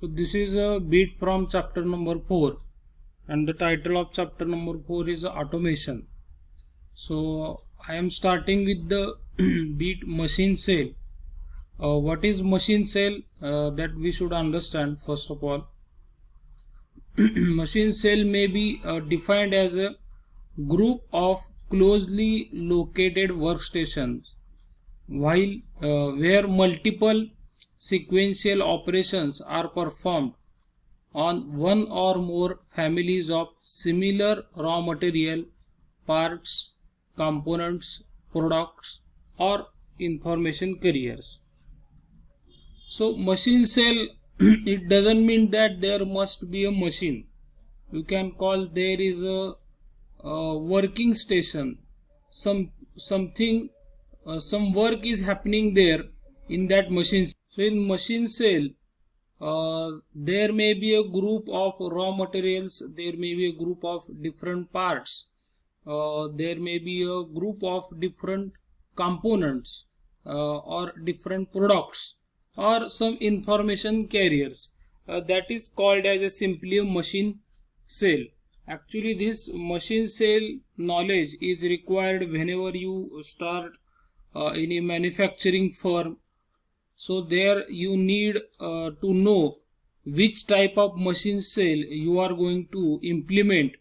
So this is a bit from chapter number 4, and the title of chapter number 4 is automation. So I am starting with the bit machine cell. What is machine cell? That we should understand first of all. Machine cell may be defined as a group of closely located workstations while where multiple sequential operations are performed on one or more families of similar raw material, parts, components, products, or information carriers. So machine cell it doesn't mean that there must be a machine. You can call there is a working station. Something some work is happening there in that machine. So in machine cell there may be a group of raw materials, there may be a group of different parts, there may be a group of different components or different products or some information carriers. That is called as a simply a machine cell. Actually this machine cell knowledge is required whenever you start any manufacturing firm. So there you need to know which type of machine cell you are going to implement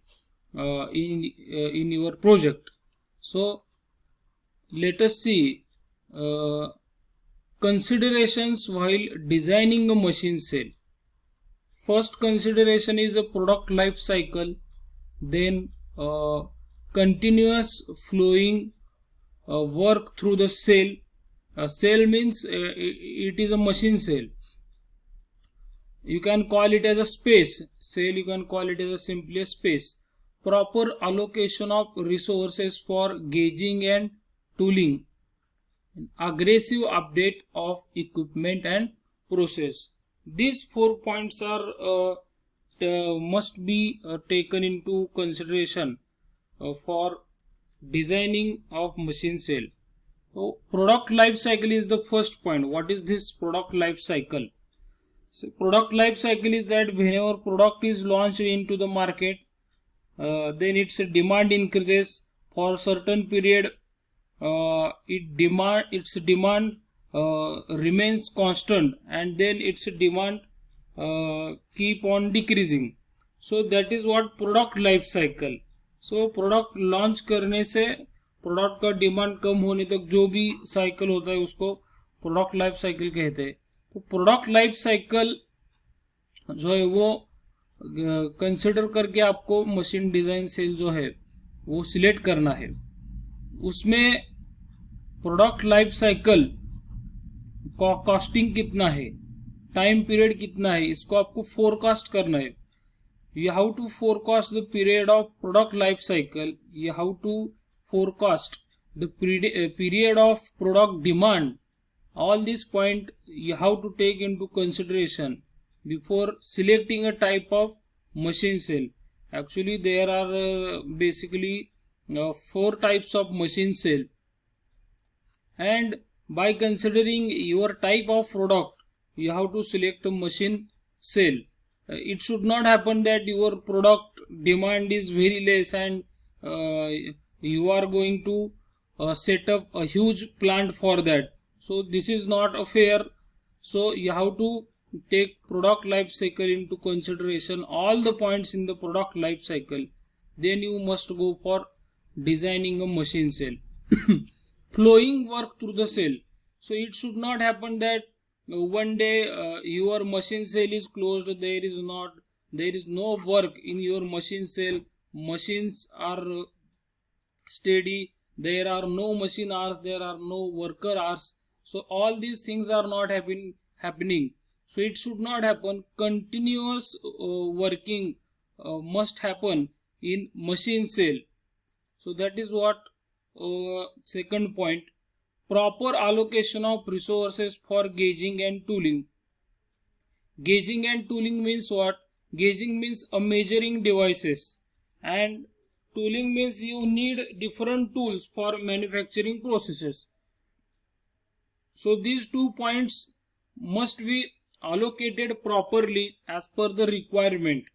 in your project. So let us see considerations while designing a machine cell. First consideration is a product life cycle, then continuous flowing work through the cell. A cell means it is a machine cell. You can call it as a space. Cell you can call it as a simply a space. Proper allocation of resources for gauging and tooling. Aggressive update of equipment and process. These 4 points are must be taken into consideration for designing of machine cell. So product life cycle is the first point. What is this product life cycle? So product life cycle is that whenever product is launched into the market, then its demand increases for a certain period. Its demand remains constant, and then its demand keep on decreasing. So that is what product life cycle. So product launch करने से product का demand कम होने तक जो भी cycle होता है उसको प्रोडक्ट लाइफ साइकिल कहते हैं. तो प्रोडक्ट लाइफ साइकिल जो है वो कंसिडर करके आपको मशीन डिजाइन सेल जो है वो सिलेक्ट करना है. उसमें प्रोडक्ट लाइफ साइकिल कॉस्टिंग कितना है, टाइम पीरियड कितना है, इसको आपको फोरकास्ट करना है. You have to forecast the period of product life cycle. You have to forecast the period of product demand. All these points you have to take into consideration before selecting a type of machine cell. Actually there are basically 4 types of machine cell, and by considering your type of product you have to select a machine cell. It should not happen that your product demand is very less and you are going to set up a huge plant for that. So this is not a fair. So you have to take product life cycle into consideration, all the points in the product life cycle. Then you must go for designing a machine cell. Flowing work through the cell. So it should not happen that one day your machine cell is closed, there is no work in your machine cell, machines are steady, there are no machine hours, there are no worker hours. So all these things are not happening. So it should not happen. Continuous working must happen in machine cell. So that is what second point. Proper allocation of resources for gauging and tooling. Gauging and tooling means what? Gauging means measuring devices, and tooling means you need different tools for manufacturing processes. So these 2 points must be allocated properly as per the requirement.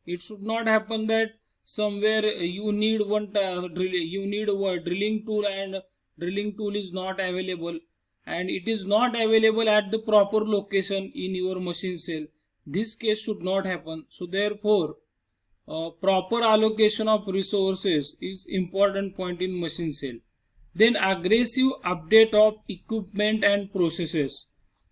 It should not happen that somewhere you need you need a drilling tool and drilling tool is not available, and it is not available at the proper location in your machine cell. This case should not happen. So therefore, proper allocation of resources is important point in machine cell. Then aggressive update of equipment and processes.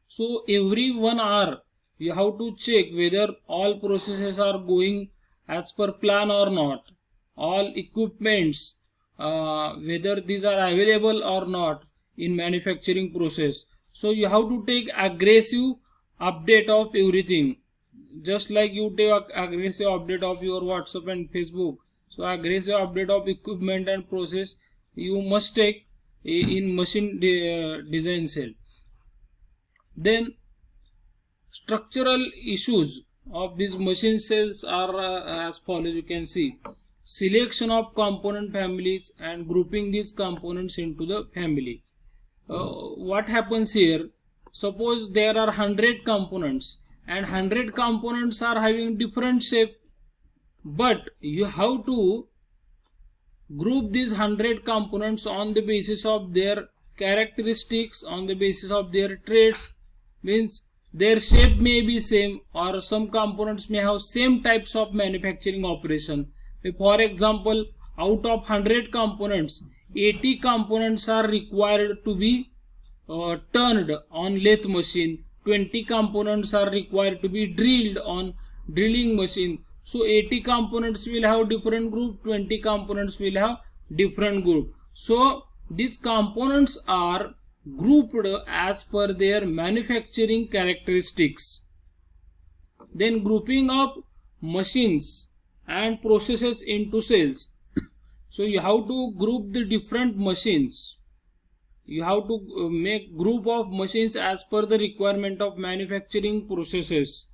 So every 1 hour you have to check whether all processes are going as per plan or not. All equipments, whether these are available or not in manufacturing process. So you have to take aggressive update of everything. Just like you take aggressive update of your WhatsApp and Facebook. So aggressive update of equipment and process you must take in machine design cell. Then structural issues of these machine cells are as follows. You can see selection of component families and grouping these components into the family. What happens here? Suppose there are 100 components and 100 components are having different shape, but you have to group these 100 components on the basis of their characteristics, on the basis of their traits. Means their shape may be same, or some components may have same types of manufacturing operation. For example, out of 100 components, 80 components are required to be turned on lathe machine, 20 components are required to be drilled on drilling machine. So 80 components will have different group, 20 components will have different group. So these components are grouped as per their manufacturing characteristics. Then grouping of machines and processes into cells. So you have to group the different machines. You have to make group of machines as per the requirement of manufacturing processes.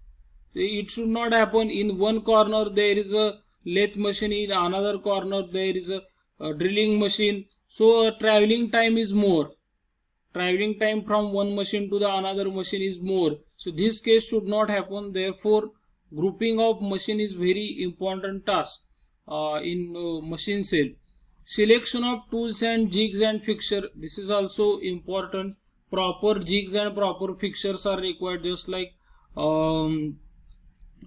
It should not happen in one corner there is a lathe machine, in another corner there is a drilling machine. So traveling time is more. Traveling time from one machine to the another machine is more. So this case should not happen. Therefore, grouping of machine is very important task in machine cell. Selection of tools and jigs and fixture. This is also important. Proper jigs and proper fixtures are required, just like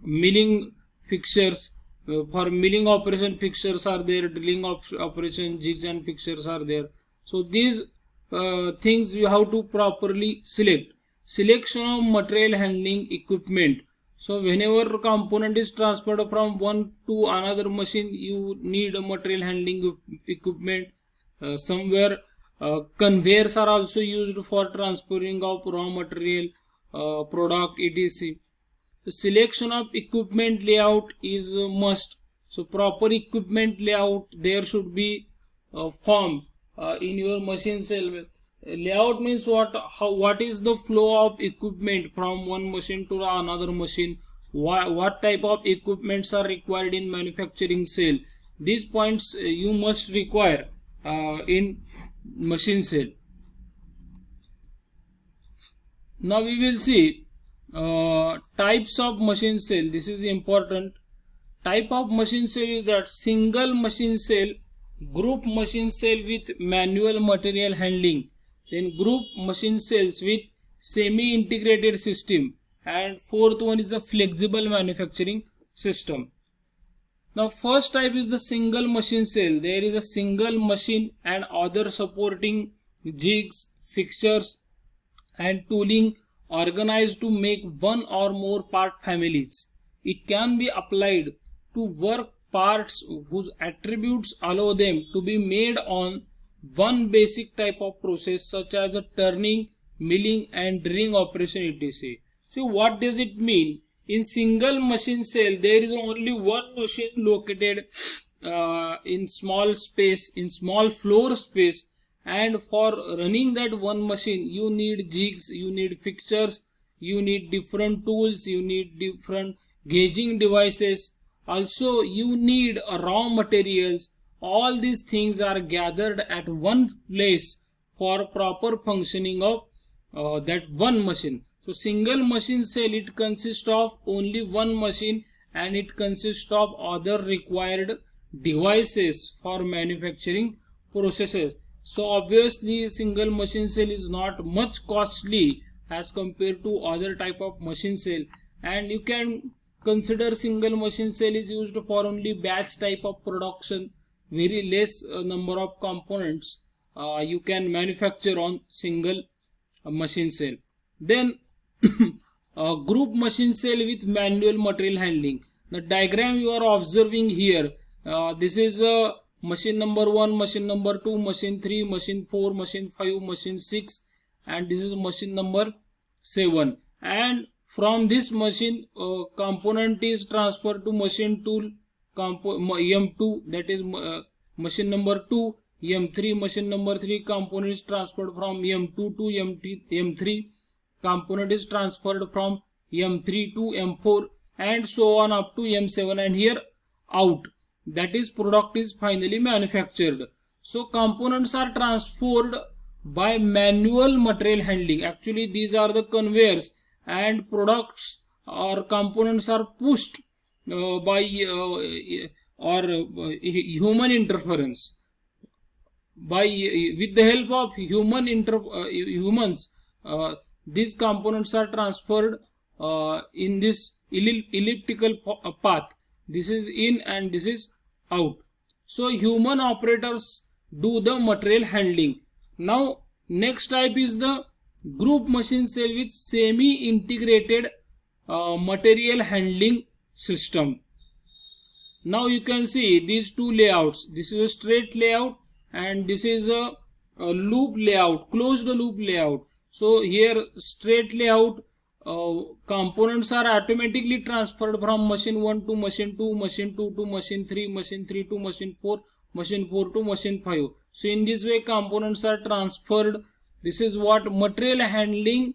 milling fixtures. For milling operation fixtures are there, drilling operation jigs and fixtures are there. So these things you have to properly select. Selection of material handling equipment. So whenever component is transferred from one to another machine, you need a material handling equipment. Somewhere conveyors are also used for transferring of raw material, product, etc. The selection of equipment layout is a must. So proper equipment layout there should be formed in your machine cell. Layout means what is the flow of equipment from one machine to another machine, what type of equipments are required in manufacturing cell. These points you must require in machine cell. Now we will see types of machine cell. This is important. Type of machine cell is that single machine cell, group machine cell with manual material handling, then group machine cells with semi-integrated system, and fourth one is the flexible manufacturing system. Now first type is the single machine cell. There is a single machine and other supporting jigs, fixtures and tooling organized to make one or more part families. It can be applied to work parts whose attributes allow them to be made on one basic type of process, such as a turning, milling and drilling operation, etc. So what does it mean? In single machine cell there is only one machine located in small space, in small floor space, and for running that one machine you need jigs, you need fixtures, you need different tools, you need different gauging devices, also you need raw materials. All these things are gathered at one place for proper functioning of that one machine. So single machine cell, it consists of only one machine and it consists of other required devices for manufacturing processes. So obviously single machine cell is not much costly as compared to other type of machine cell, and you can consider single machine cell is used for only batch type of production. Very less number of components you can manufacture on single machine cell. Then group machine cell with manual material handling. The diagram you are observing here, this is machine number 1, machine number 2, machine 3, machine 4, machine 5, machine 6, and this is machine number 7. And from this machine, component is transferred to machine tool M2, that is machine number 2, M3, machine number 3, component is transferred from M2 to M3, component is transferred from M3 to M4, and so on up to M7, and here out, that is product is finally manufactured. So components are transferred by manual material handling. Actually these are the conveyors, and products or components are pushed by human interference. With the help of humans, these components are transferred in this elliptical path. This is in and this is out. So human operators do the material handling. Now next type is the group machine cell with semi-integrated material handling system. Now you can see these two layouts. This is a straight layout and this is a loop layout, closed loop layout. So here straight layout, components are automatically transferred from machine 1 to machine 2, machine 2 to machine 3, machine 3 to machine 4, machine 4 to machine 5. So in this way components are transferred. This is what material handling,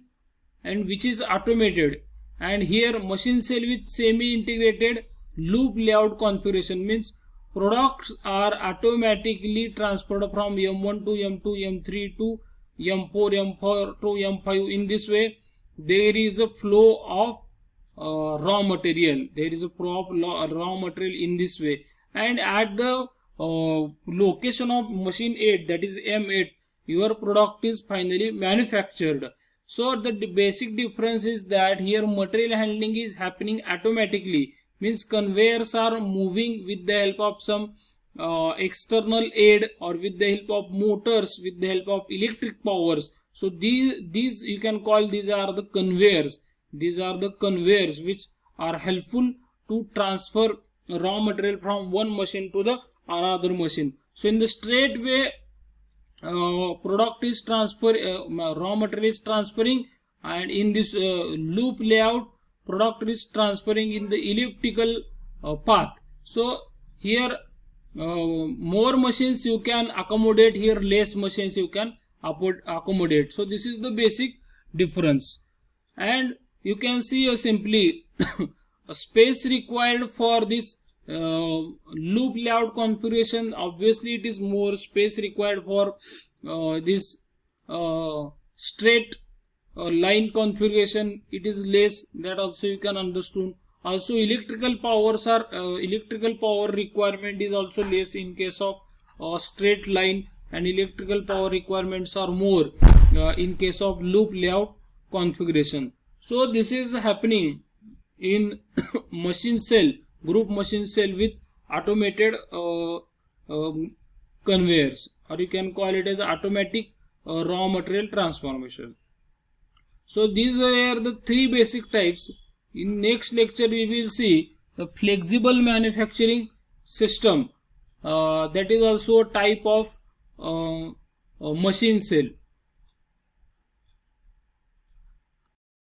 and which is automated. And here machine cell with semi-integrated loop layout configuration means products are automatically transferred from M1 to M2, M3 to M4, M4 to M5. In this way there is a flow of raw material. There is a flow of raw material in this way. And at the location of machine 8, that is M8, your product is finally manufactured. So the basic difference is that here material handling is happening automatically, means conveyors are moving with the help of some external aid or with the help of motors, with the help of electric powers. So these you can call, these are the conveyors. These are the conveyors which are helpful to transfer raw material from one machine to the another machine. So in the straight way, product is raw material is transferring, and in this loop layout product is transferring in the elliptical path. So here more machines you can accommodate, here less machines you can accommodate. So this is the basic difference. And you can see simply a space required for this loop layout configuration. Obviously it is more space required for this straight line configuration. It is less, that also you can understand. Also electrical power requirement is also less in case of straight line, and electrical power requirements are more in case of loop layout configuration. So this is happening in machine cell, group machine cell with automated conveyors, or you can call it as automatic raw material transformation. So these are the three basic types. In next lecture we will see the flexible manufacturing system, that is also a type of machine cell.